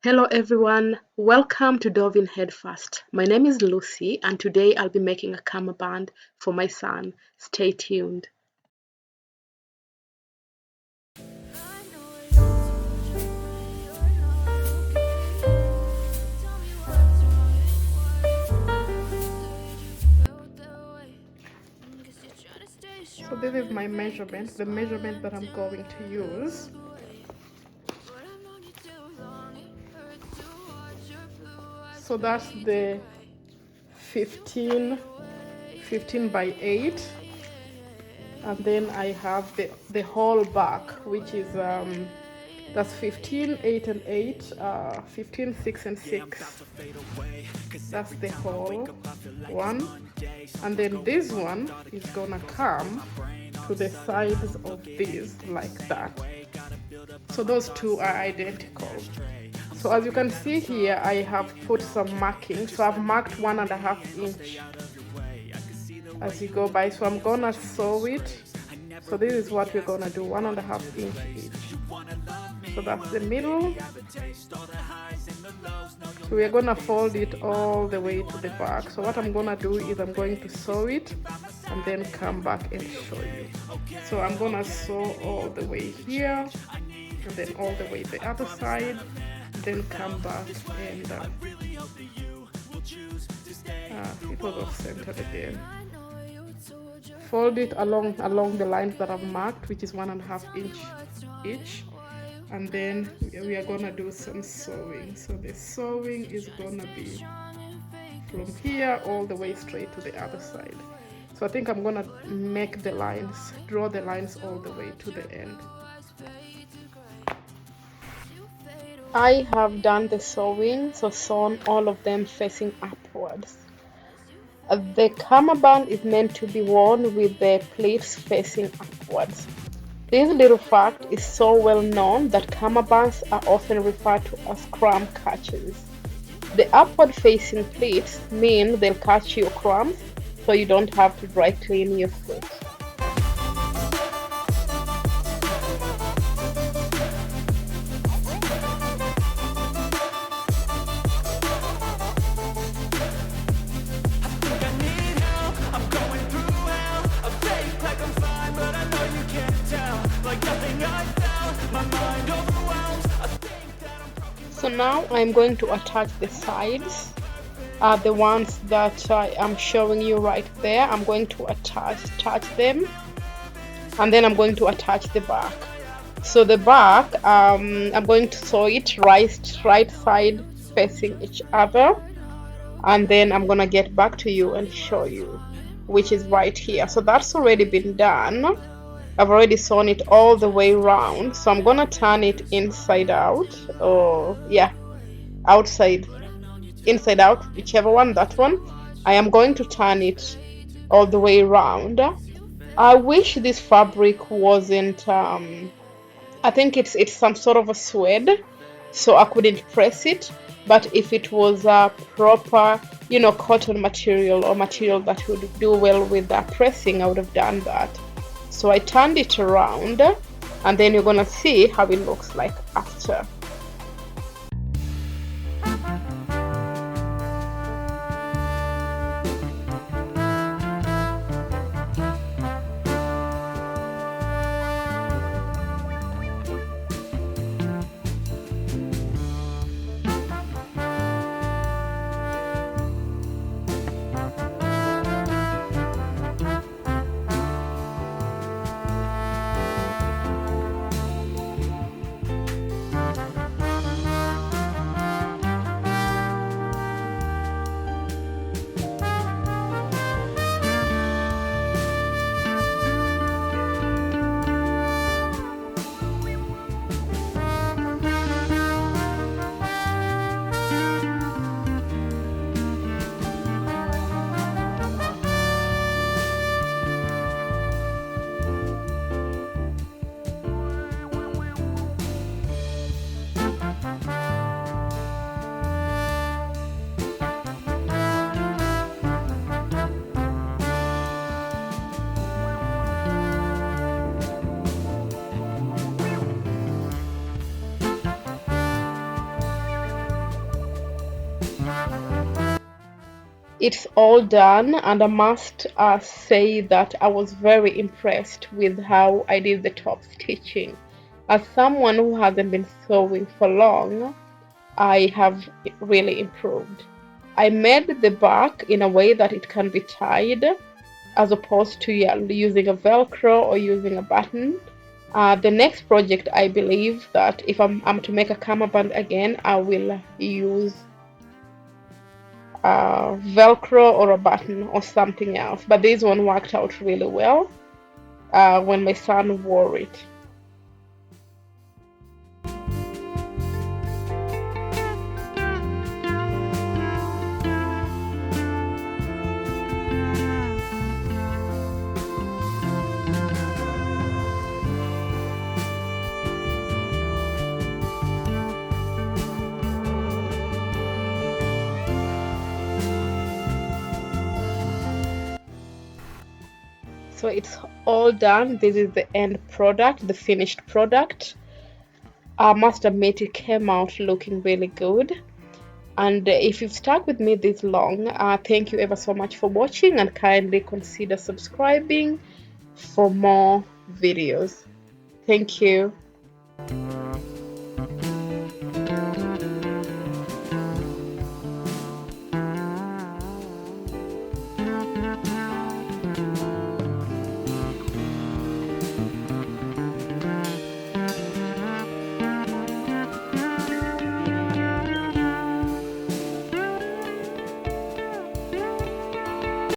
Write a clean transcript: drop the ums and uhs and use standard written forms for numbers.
Hello everyone, welcome to Dove in Headfirst. My name is Lucy and today I'll be making a cummerbund for my son. Stay tuned. So this is my measurement, the measurement that I'm going to use. So that's the 15 by 8, and then I have the whole back, which is that's 15, 8 and 8, 15, 6 and 6. That's the whole one. And then this one is gonna come to the sides of these like that. So those two are identical. So as you can see here, I have put some marking. So I've marked 1.5 inch as you go by. So I'm gonna sew it. So this is what we're gonna do, 1.5 inch each. So that's the middle. So we're gonna fold it all the way to the back. So what I'm gonna do is I'm going to sew it and then come back and show you. So I'm gonna sew all the way here and then all the way the other side, then come back and it was off centered again. Fold it along the lines that I've marked, which is 1.5 inch each, and then we are gonna do some sewing. So the sewing is gonna be from here all the way straight to the other side. So I think I'm gonna make the lines, draw the lines all the way to the end. I have done the sewing, so sewn all of them facing upwards. The cummerbund is meant to be worn with the pleats facing upwards. This little fact is so well known that cummerbunds are often referred to as crumb catchers. The upward facing pleats mean they'll catch your crumbs, so you don't have to dry clean your foot. So now I'm going to attach the sides, the ones that I am showing you right there. I'm going to attach them, and then I'm going to attach the back. So the back, I'm going to sew it right side facing each other, and then I'm gonna get back to you and show you, which is right here. So that's already been done. I've already sewn it all the way around, so I'm gonna turn it inside out, or yeah, outside, inside out, whichever one, that one. I am going to turn it all the way around. I wish this fabric wasn't I think it's some sort of a suede, so I couldn't press it. But if it was a proper, cotton material or material that would do well with that pressing, I would have done that. So I turned it around, and then you're gonna see how it looks like after. it's all done, and I must say that I was very impressed with how I did the top stitching. As someone who hasn't been sewing for long, I have really improved. I made the back in a way that it can be tied as opposed to using a velcro or using a button. The next project, I believe that if I'm to make a cummerbund again, I will use velcro or a button or something else, but this one worked out really well when my son wore it. So it's all done. This is the end product, the finished product. I must admit it came out looking really good. And if you've stuck with me this long, thank you ever so much for watching, and kindly consider subscribing for more videos. Thank you.